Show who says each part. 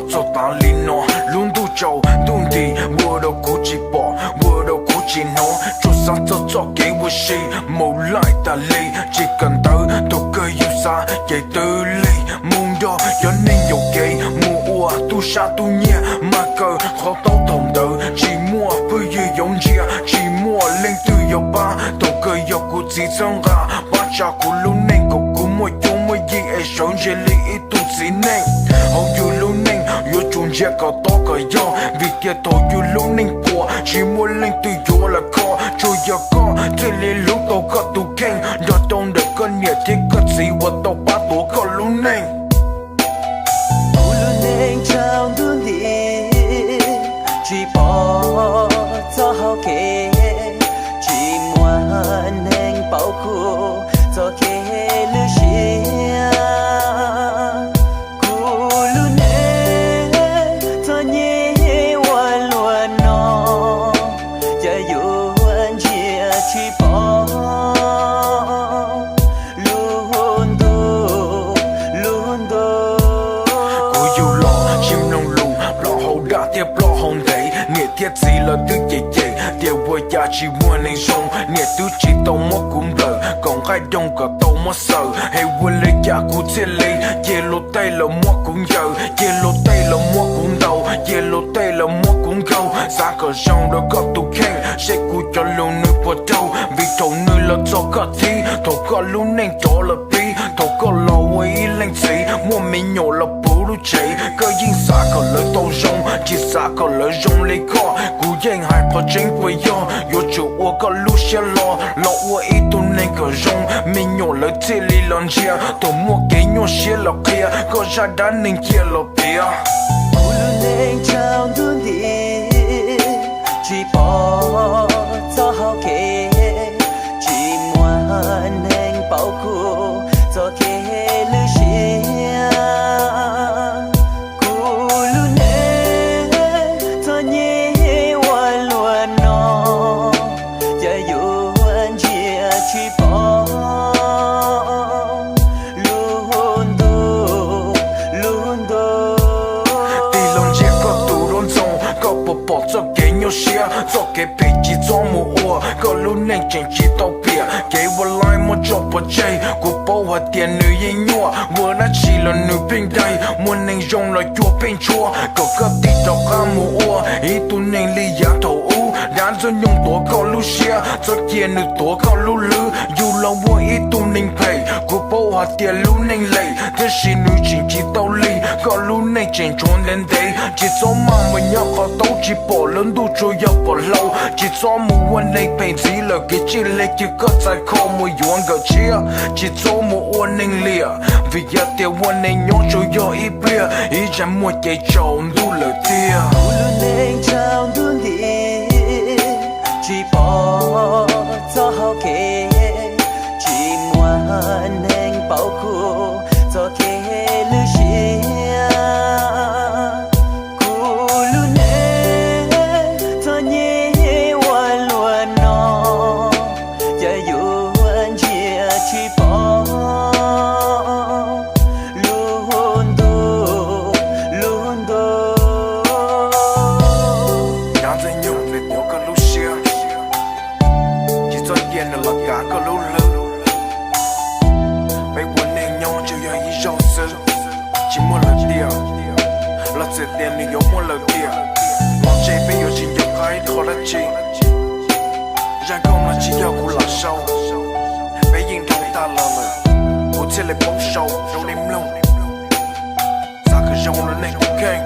Speaker 1: 做打理喏，轮都走，冬地我都估计饱，我都估计喏，做啥做给我洗，冇来打理，只cần tới tôi cứ yêu xa vậy tư lý, muốn đó cho nên nhiều cái mua tu sa tu nhẹ mà cờ khó tao thòng đỡ, chỉ mua với gì giống gì, chỉ mua lên từ yêu ba, tôi cứ yêu của chỉ trong ra, ba cha của luôn nên của mỗi chung mỗi gì ấy sống chỉ lý tu chỉ nên, hầu như luôn nên yêu chung chỉ có to có yêu, vì kia tôi yêu luôn nên của, chỉ muốn lên từ yêu là có, cho yêu có, chỉ lý lúc tôi có tu khen, do trong đời con nhẹ thì có gì và tôi bắt tôi có luôn nên.
Speaker 2: Trong đun đi chỉ bỏ cho hậu kế chỉ muốn anh bảo cô cho kế lưu xia cô luôn nè cho nhẹ hoa luôn nó cho dù anh chỉ bỏ luôn đồ
Speaker 1: tiếp lo hồng đấy, nghĩa thiết gì là thứ dễ dễ, điều vừa giá chỉ muốn nên sống, nghĩa thứ chỉ tao mất cũng đời, còn hai đông cả tao mất sợ, hay quên lấy giá của thiên lý, về lô tay là mất cũng giờ, về lô tay là mất cũng đầu, về lô tay là mất cũng câu, giá cờ sông đó có tụ khen, sẽ cú cho lâu nơi vào đâu, vì thầu nơi là cho cả thi, thầu có luôn nên cho là bi, thầu có lo ý lên gì, mua mình nhỏ là bố lúc chạy, cơ duyên xa có lời tao rong, chỉ xa có lời rong lấy khó, cú dành hai phật chính với do, yo chủ ua có lúc xe lo ua ý tu nên cờ rong, mình nhỏ lời thế lý lần chia, tôi mua cái nhỏ xe là kia, có ra đá nên kia là bia.
Speaker 2: Cú luôn nên trong đun đi, chỉ bỏ cho hậu kế, chỉ muốn anh bảo cô cho kế lưu xia.
Speaker 1: cho cái bị chỉ cho mua có lúc nên chẳng chỉ tao bịa cái vừa lại một chọc vào chơi của bao hạt tiền nữ yên nhua vừa đã chỉ là nữ bên đây muốn nên dùng là chua bên chua có cấp tí tao ca mua ý tu nên lý giá thầu u đã cho nhung tổ có lúc xe cho kia nữ tổ có lúc lư dù là vừa ý tu nên pay của bao hạt tiền lúc nên lấy thế chỉ nữ chỉ tao ly có lúc nên chẳng trốn lên đây chỉ cho mà mình nhớ có tao chỉ bỏ lớn đủ cho yêu bỏ lâu chỉ cho mua này bên gì là cái chỉ lấy chỉ có tại khó mua yuan gạo chia chỉ cho mua nên lìa vì giờ tiêu quân nên nhớ cho yêu ít bia ý chẳng mua cái chồng đủ lời tia
Speaker 2: luôn nên trong đun đi chỉ bỏ cho hậu kế chỉ muốn anh bảo cô cho kế lưu xia cô luôn nên cho nhẹ hoa luôn nó cho dù anh chỉ bỏ luôn đồ
Speaker 1: đang dây nhung về nhớ có lúc xưa chỉ cho tiền là cả có lúc lư bây quân nên nhau chưa giờ ý trong sự chỉ muốn là điều là sẽ tiền thì yếu muốn là điều mong chạy bây giờ chỉ nhớ cái khó là chi rằng không là chỉ yêu của là sâu bây giờ chúng ta là lời của thế là bóng sâu trong đêm lông ra cái rong là nên cũng khen